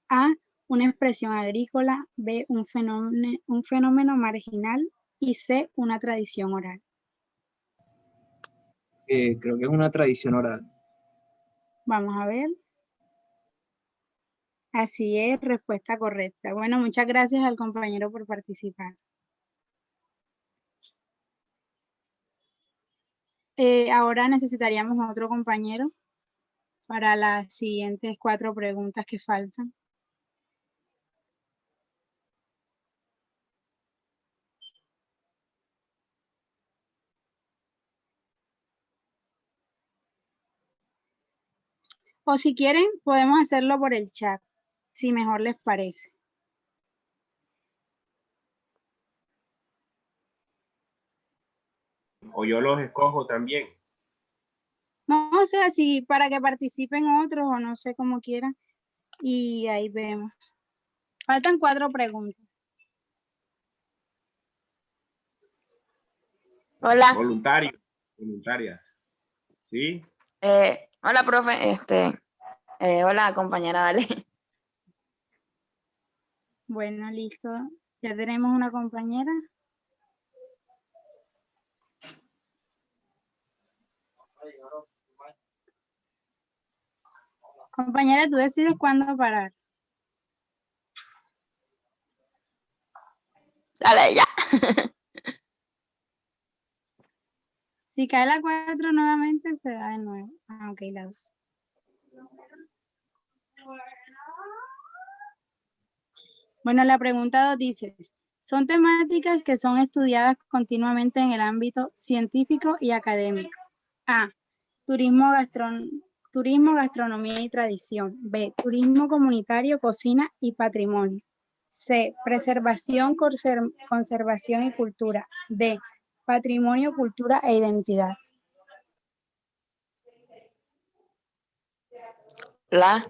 A, una expresión agrícola, B, un fenómeno marginal y C, una tradición oral. Creo que es una tradición oral. Vamos a ver. Así es, respuesta correcta. Bueno, muchas gracias al compañero por participar. Ahora necesitaríamos otro compañero para las siguientes 4 preguntas que faltan. O si quieren, podemos hacerlo por el chat, si mejor les parece. O yo los escojo también. No, o sea, si para que participen otros o no sé cómo quieran. Y ahí vemos. Faltan 4 preguntas. Hola. Voluntarias. ¿Sí? Hola, profe. Hola, compañera, dale. Bueno, listo. Ya tenemos una compañera. Compañera, tú decides cuándo parar. Dale, ya. Si cae la 4 nuevamente, se da de nuevo. Ah, ok, la 2. Bueno, la pregunta 2 dice, son temáticas que son estudiadas continuamente en el ámbito científico y académico. A, turismo, gastronomía y tradición. B, turismo comunitario, cocina y patrimonio. C, preservación, conservación y cultura. D, patrimonio, cultura e identidad. La.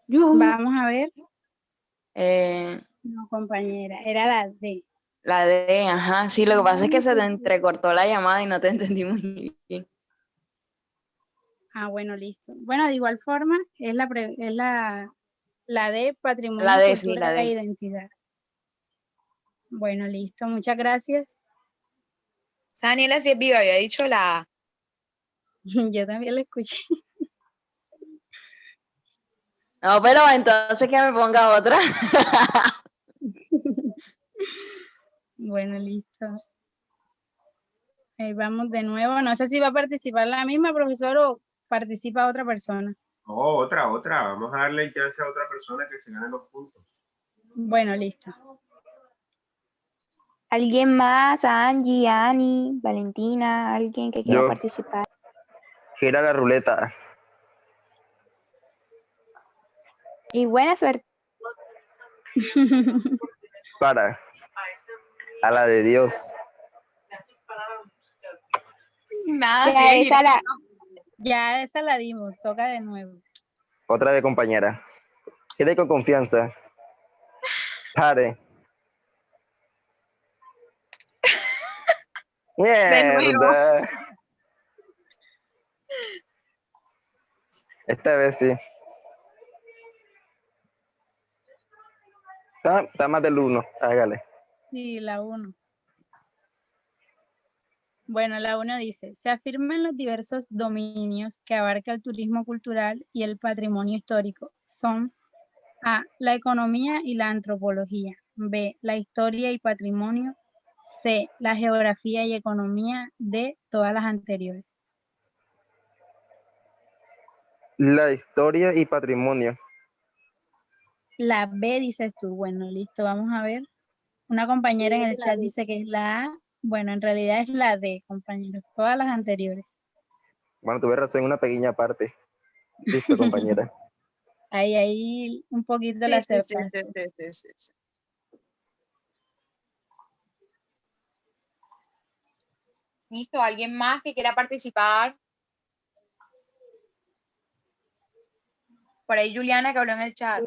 Vamos a ver. No, compañera, era la D. La D, ajá. Sí, lo que pasa es que se te entrecortó la llamada y no te entendí muy bien. Ah, bueno, listo. Bueno, de igual forma, es la La D, patrimonio, La D, sí, cultura la e D. identidad. Bueno, listo, muchas gracias. Daniela, si es viva, había dicho la A. Yo también la escuché. No, pero entonces que me ponga otra. Bueno, listo. Ahí vamos de nuevo. No sé si va a participar la misma profesora o participa otra persona. Oh, otra. Vamos a darle chance a otra persona que se gane los puntos. Bueno, listo. ¿Alguien más? Angie, Ani, Valentina, alguien que quiera Yo. participar. Gira la ruleta. Y buena suerte. Para. A la de Dios. Nada, Ya sigue esa la, Ya esa la dimos, toca de nuevo. Otra de compañera. Gire con confianza. Pare. Mierda. Esta vez sí. Está más del 1. Hágale. Sí, la 1. Bueno, la 1 dice, se afirman los diversos dominios que abarca el turismo cultural y el patrimonio histórico. Son A, la economía y la antropología. B, la historia y patrimonio. C, la geografía y economía. D, todas las anteriores. La historia y patrimonio. La B dices tú. Bueno, listo, vamos a ver. Una compañera en el chat dice que es la A. Bueno, en realidad es la D, compañeros. Todas las anteriores. Bueno, tuve razón en una pequeña parte. Listo, compañera. Ahí un poquito Sí, la sí, sí, acertaste. sí. Listo, ¿alguien más que quiera participar? Por ahí Juliana que habló en el chat.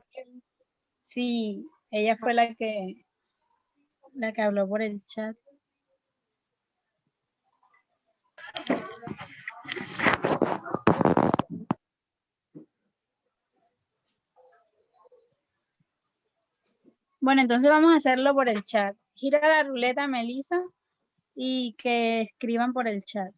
Sí, ella fue la que habló por el chat. Bueno, entonces vamos a hacerlo por el chat. Gira la ruleta, Melissa, y que escriban por el chat.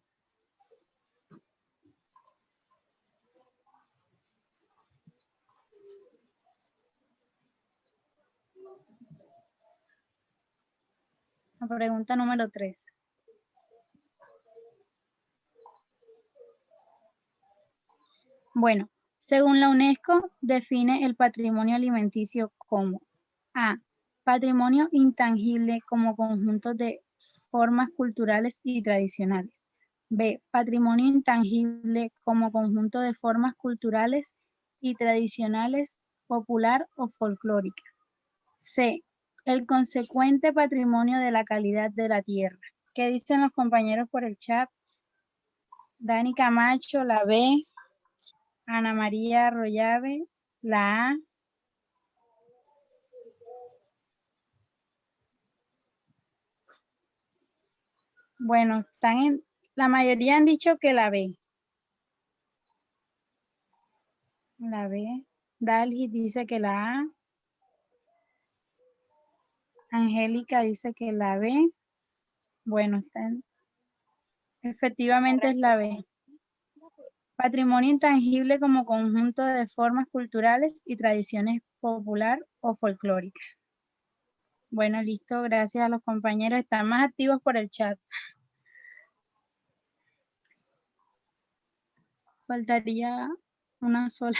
La pregunta número 3. Bueno, según la UNESCO, define el patrimonio alimenticio como A, patrimonio intangible como conjunto de formas culturales y tradicionales. B, patrimonio intangible como conjunto de formas culturales y tradicionales, popular o folclórica. C, el consecuente patrimonio de la calidad de la tierra. ¿Qué dicen los compañeros por el chat? Dani Camacho, la B. Ana María Arroyave, la A. Bueno, la mayoría han dicho que la B. La B. Dalgi dice que la A. Angélica dice que la B. Bueno, efectivamente es la B. Patrimonio intangible como conjunto de formas culturales y tradiciones popular o folclóricas. Bueno, listo, gracias a los compañeros. Están más activos por el chat. Faltaría una sola.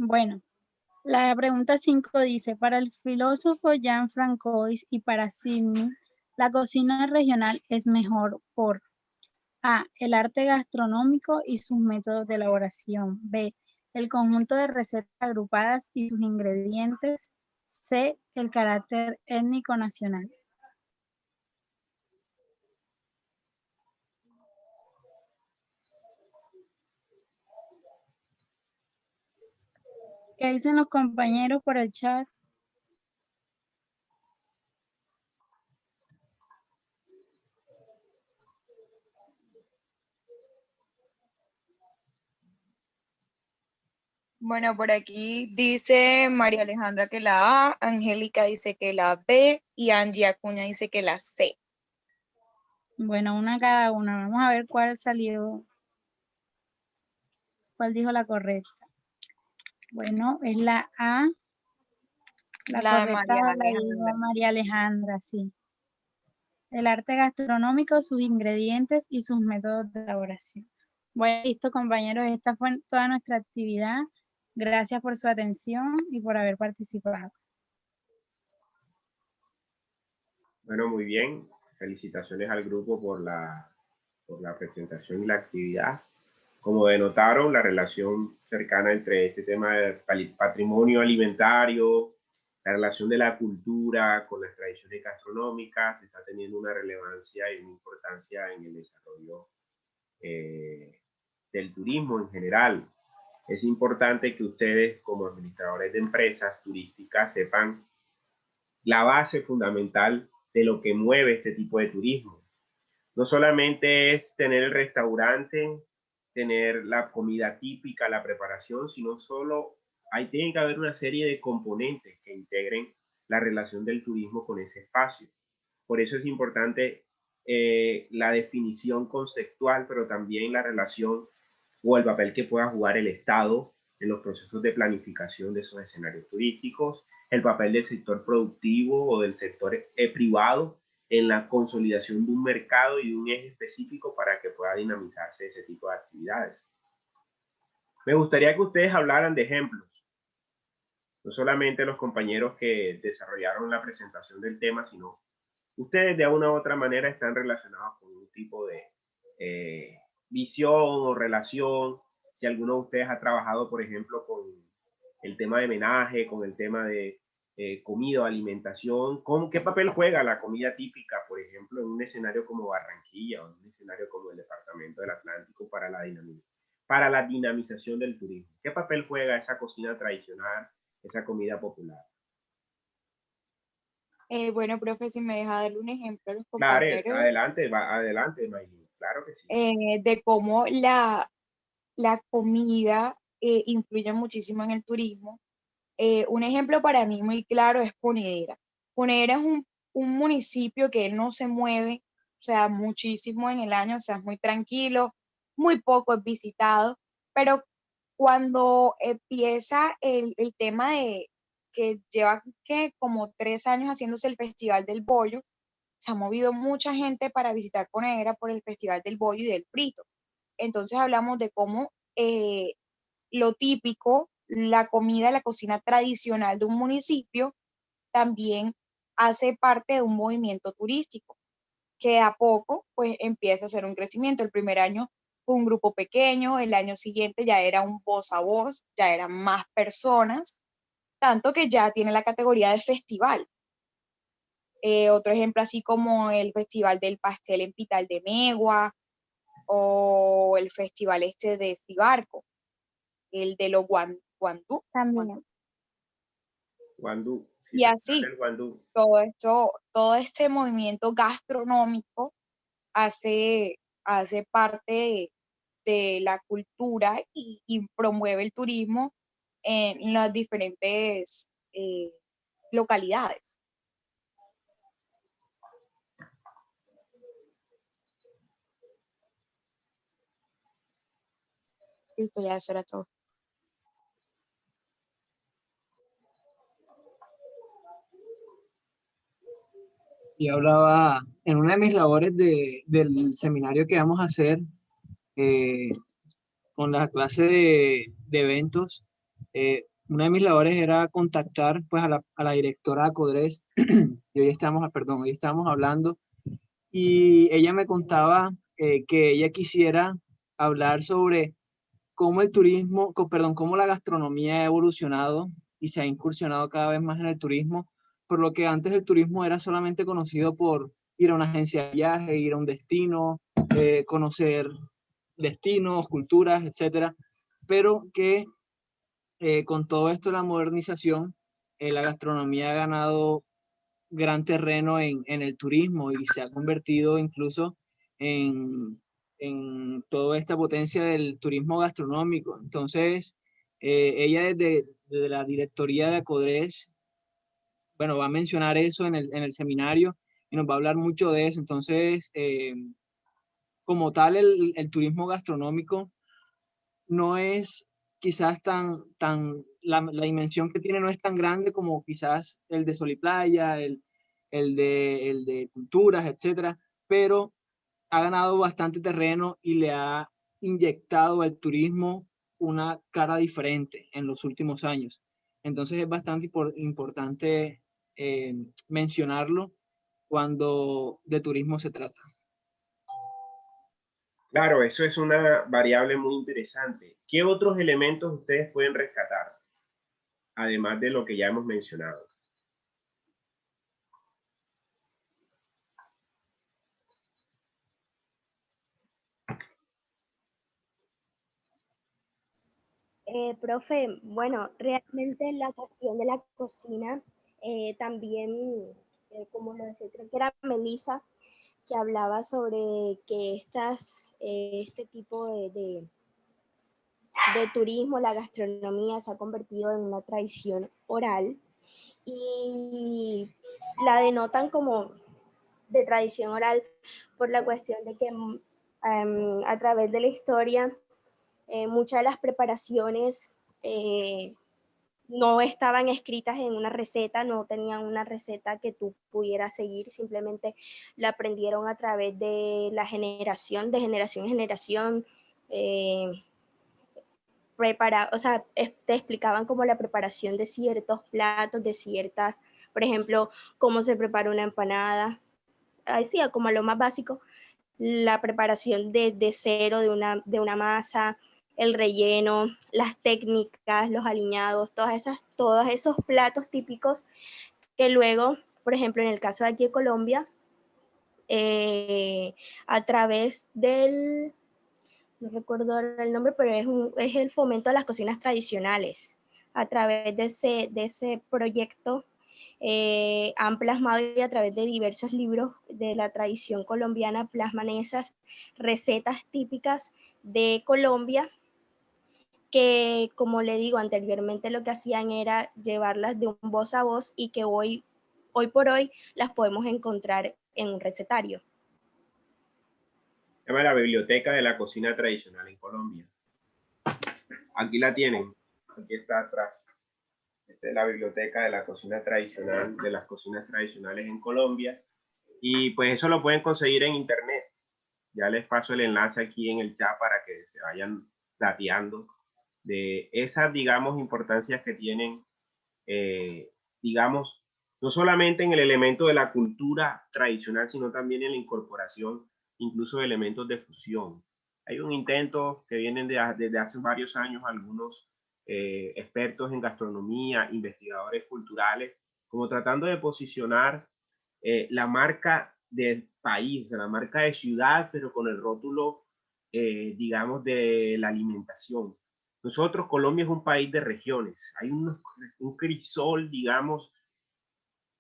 Bueno, la pregunta 5 dice, para el filósofo Jean Francois y para Sidney, la cocina regional es mejor por A, el arte gastronómico y sus métodos de elaboración. B, el conjunto de recetas agrupadas y sus ingredientes. C, el carácter étnico nacional. ¿Qué dicen los compañeros por el chat? Bueno, por aquí dice María Alejandra que la A, Angélica dice que la B y Angie Acuña dice que la C. Bueno, una cada una. Vamos a ver cuál salió, cuál dijo la correcta. Bueno, es la A. La La de correcta María la dijo Alejandra. María Alejandra, sí. El arte gastronómico, sus ingredientes y sus métodos de elaboración. Bueno, listo, compañeros, esta fue toda nuestra actividad. Gracias por su atención y por haber participado. Bueno, muy bien. Felicitaciones al grupo por la presentación y la actividad. Como denotaron, la relación cercana entre este tema del patrimonio alimentario, la relación de la cultura con las tradiciones gastronómicas, está teniendo una relevancia y una importancia en el desarrollo del turismo en general. Es importante que ustedes, como administradores de empresas turísticas, sepan la base fundamental de lo que mueve este tipo de turismo. No solamente es tener el restaurante, tener la comida típica, la preparación, sino tiene que haber una serie de componentes que integren la relación del turismo con ese espacio. Por eso es importante la definición conceptual, pero también la relación o el papel que pueda jugar el Estado en los procesos de planificación de esos escenarios turísticos, el papel del sector productivo o del sector privado en la consolidación de un mercado y de un eje específico para que pueda dinamizarse ese tipo de actividades. Me gustaría que ustedes hablaran de ejemplos, no solamente los compañeros que desarrollaron la presentación del tema, sino ustedes de una u otra manera están relacionados con un tipo de visión o relación. Si alguno de ustedes ha trabajado, por ejemplo, con el tema de menaje, con el tema de comida o alimentación, ¿qué papel juega la comida típica, por ejemplo, en un escenario como Barranquilla o en un escenario como el Departamento del Atlántico para la dinamización del turismo? ¿Qué papel juega esa cocina tradicional, esa comida popular? Bueno, profe, si me deja darle un ejemplo a los Claro, compañeros adelante, Maylin. Claro que sí. de cómo la comida influye muchísimo en el turismo. Un ejemplo para mí muy claro es Ponedera. Ponedera es un municipio que no se mueve, o sea, muchísimo en el año, o sea, es muy tranquilo, muy poco es visitado, pero cuando empieza el tema de que lleva como 3 años haciéndose el Festival del Bollo, se ha movido mucha gente para visitar Ponedera por el Festival del Bollo y del Frito. Entonces hablamos de cómo lo típico, la comida, la cocina tradicional de un municipio también hace parte de un movimiento turístico que a poco pues empieza a hacer un crecimiento. El primer año fue un grupo pequeño, el año siguiente ya era un voz a voz, ya eran más personas, tanto que ya tiene la categoría de festival. Otro ejemplo así como el Festival del Pastel en Pital de Megua o el Festival de Cibarco, el de los guandú. También. Guandú. Sí, Y así, todo este movimiento gastronómico hace parte de la cultura y promueve el turismo en las diferentes localidades. Listo, ya eso era todo. Y hablaba en una de mis labores del seminario que vamos a hacer con la clase de eventos. Una de mis labores era contactar pues a la directora de Codres y hoy estábamos hablando y ella me contaba que ella quisiera hablar sobre cómo el turismo, cómo la gastronomía ha evolucionado y se ha incursionado cada vez más en el turismo, por lo que antes el turismo era solamente conocido por ir a una agencia de viaje, ir a un destino, conocer destinos, culturas, etcétera, pero que con todo esto de la modernización, la gastronomía ha ganado gran terreno en el turismo y se ha convertido incluso en toda esta potencia del turismo gastronómico. Entonces, ella desde la directoría de Acodres, bueno, va a mencionar eso en el seminario y nos va a hablar mucho de eso. Entonces, como tal, el turismo gastronómico no es quizás la dimensión que tiene no es tan grande como quizás el de Sol y Playa, el de culturas, etcétera, pero ha ganado bastante terreno y le ha inyectado al turismo una cara diferente en los últimos años. Entonces es bastante importante mencionarlo cuando de turismo se trata. Claro, eso es una variable muy interesante. ¿Qué otros elementos ustedes pueden rescatar, además de lo que ya hemos mencionado? Profe, bueno, realmente la cuestión de la cocina, también, como lo decía, creo que era Melissa, que hablaba sobre que este tipo de turismo, la gastronomía, se ha convertido en una tradición oral y la denotan como de tradición oral por la cuestión de que a través de la historia muchas de las preparaciones no estaban escritas en una receta, no tenían una receta que tú pudieras seguir, simplemente la aprendieron a través de la generación, de generación en generación. O sea, te explicaban como la preparación de ciertos platos, de ciertas, por ejemplo, cómo se prepara una empanada, así como lo más básico, la preparación de cero de una masa, el relleno, las técnicas, los aliñados, todos esos platos típicos que luego, por ejemplo, en el caso de aquí de Colombia, a través del, no recuerdo el nombre, pero es el fomento de las cocinas tradicionales. A través de ese proyecto han plasmado y a través de diversos libros de la tradición colombiana plasman esas recetas típicas de Colombia que, como le digo anteriormente, lo que hacían era llevarlas de un voz a voz y que hoy por hoy las podemos encontrar en un recetario. Se llama la Biblioteca de la Cocina Tradicional en Colombia. Aquí la tienen, aquí está atrás. Esta es la Biblioteca de la Cocina Tradicional, de las cocinas tradicionales en Colombia. Y pues eso lo pueden conseguir en internet. Ya les paso el enlace aquí en el chat para que se vayan dateando de esas, digamos, importancias que tienen, digamos, no solamente en el elemento de la cultura tradicional, sino también en la incorporación incluso de elementos de fusión. Hay un intento que vienen desde hace varios años algunos expertos en gastronomía, investigadores culturales, como tratando de posicionar la marca del país, la marca de ciudad, pero con el rótulo, digamos, de la alimentación. Nosotros, Colombia es un país de regiones, hay un crisol, digamos,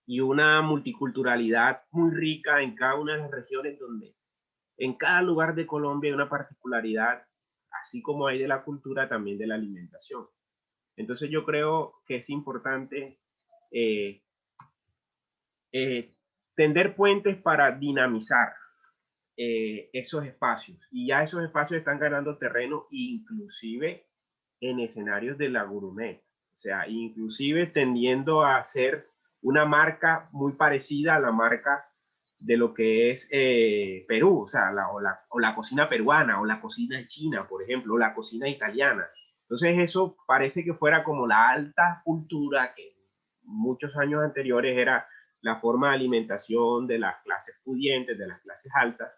y una multiculturalidad muy rica en cada una de las regiones, donde en cada lugar de Colombia hay una particularidad, así como hay de la cultura, también de la alimentación. Entonces yo creo que es importante eh, tender puentes para dinamizar esos espacios. Y ya esos espacios están ganando terreno, inclusive en escenarios de la gourmet. O sea, inclusive tendiendo a ser una marca muy parecida a la marca de lo que es Perú, o sea, la cocina peruana, o la cocina china, por ejemplo, o la cocina italiana. Entonces eso parece que fuera como la alta cultura que muchos años anteriores era la forma de alimentación de las clases pudientes, de las clases altas.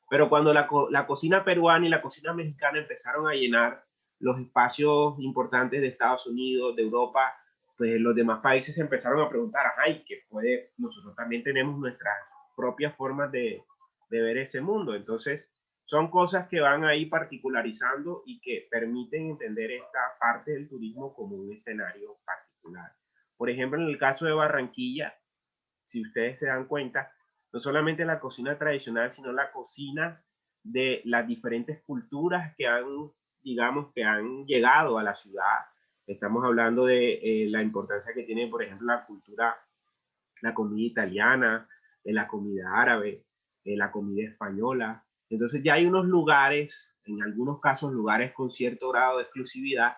Pero cuando la cocina peruana y la cocina mexicana empezaron a llenar los espacios importantes de Estados Unidos, de Europa, pues los demás países se empezaron a preguntar, ajá, ¿y qué puede? Nosotros también tenemos nuestras propias formas de ver ese mundo. Entonces, son cosas que van ahí particularizando y que permiten entender esta parte del turismo como un escenario particular. Por ejemplo, en el caso de Barranquilla, si ustedes se dan cuenta, no solamente la cocina tradicional, sino la cocina de las diferentes culturas que han, digamos, que han llegado a la ciudad. Estamos hablando de la importancia que tiene, por ejemplo, la cultura, la comida italiana, la comida árabe, la comida española. Entonces ya hay unos lugares, en algunos casos lugares con cierto grado de exclusividad,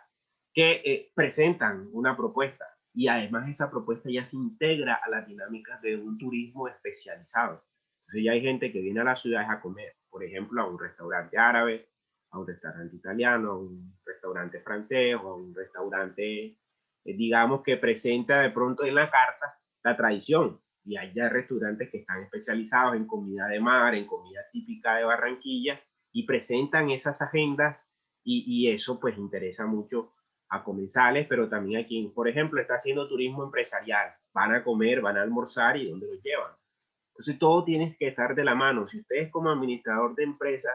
que presentan una propuesta y además esa propuesta ya se integra a las dinámicas de un turismo especializado. Entonces ya hay gente que viene a las ciudades a comer, por ejemplo, a un restaurante árabe, a un restaurante italiano, a un restaurante francés o a un restaurante, digamos, que presenta de pronto en la carta la tradición. Y hay ya restaurantes que están especializados en comida de mar, en comida típica de Barranquilla, y presentan esas agendas y eso pues interesa mucho a comensales, pero también a quien, por ejemplo, está haciendo turismo empresarial. Van a comer, van a almorzar y ¿dónde los llevan? Entonces todo tiene que estar de la mano. Si ustedes como administrador de empresas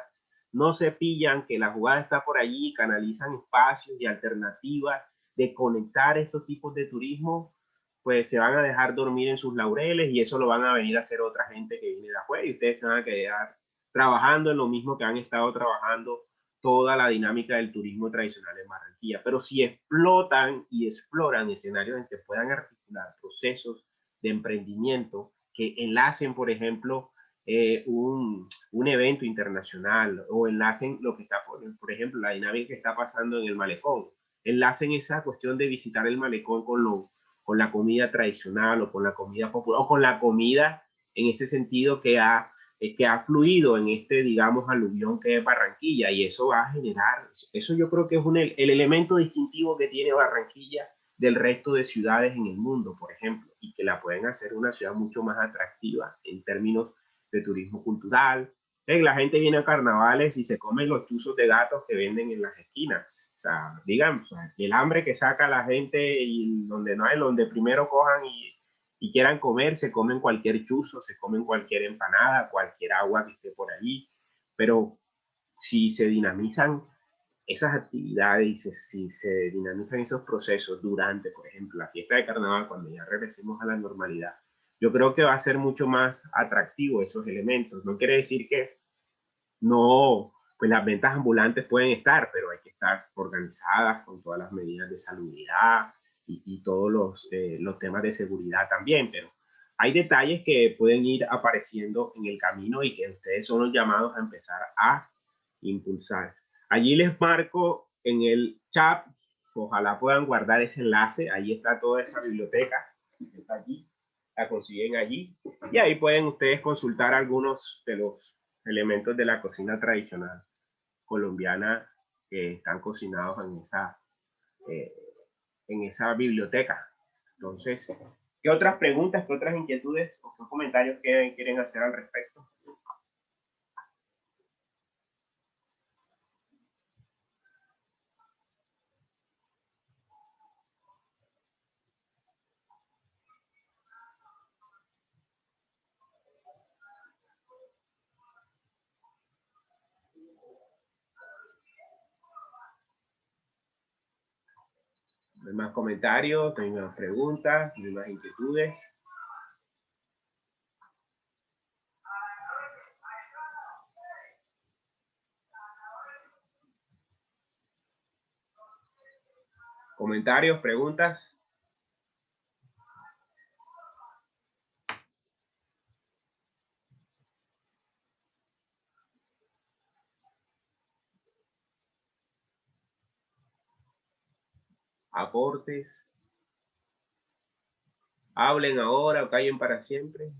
no se pillan que la jugada está por allí, canalizan espacios y alternativas de conectar estos tipos de turismo, pues se van a dejar dormir en sus laureles y eso lo van a venir a hacer otra gente que viene de afuera y ustedes se van a quedar trabajando en lo mismo que han estado trabajando toda la dinámica del turismo tradicional en Barranquilla. Pero si explotan y exploran escenarios en que puedan articular procesos de emprendimiento que enlacen, por ejemplo, un evento internacional o enlacen lo que está, por ejemplo, la dinámica que está pasando en el malecón, enlacen esa cuestión de visitar el malecón con la comida tradicional o con la comida popular o con la comida en ese sentido que ha fluido en este, digamos, aluvión que es Barranquilla y eso va a generar, eso yo creo que es el elemento distintivo que tiene Barranquilla del resto de ciudades en el mundo, por ejemplo, y que la pueden hacer una ciudad mucho más atractiva en términos de turismo cultural. La gente viene a carnavales y se comen los chuzos de gatos que venden en las esquinas. O sea, digamos, el hambre que saca la gente y donde no hay, donde primero cojan y quieran comer, se comen cualquier chuzo, se comen cualquier empanada, cualquier agua que esté por allí. Pero si se dinamizan esas actividades y si se dinamizan esos procesos durante, por ejemplo, la fiesta de carnaval, cuando ya regresemos a la normalidad, yo creo que va a ser mucho más atractivo esos elementos. No quiere decir que no, pues las ventas ambulantes pueden estar, pero hay que estar organizadas con todas las medidas de salubridad y todos los temas de seguridad también, pero hay detalles que pueden ir apareciendo en el camino y que ustedes son los llamados a empezar a impulsar. Allí les marco en el chat, ojalá puedan guardar ese enlace, ahí está toda esa biblioteca, está allí, la consiguen allí, y ahí pueden ustedes consultar algunos de los elementos de la cocina tradicional colombiana que están cocinados en esa biblioteca. Entonces, ¿qué otras preguntas, qué otras inquietudes o qué comentarios quieren hacer al respecto? ¿No hay más comentarios? ¿No hay más preguntas? ¿No hay más inquietudes? ¿Comentarios? ¿Preguntas? ¿Aportes? ¿Hablen ahora o callen para siempre?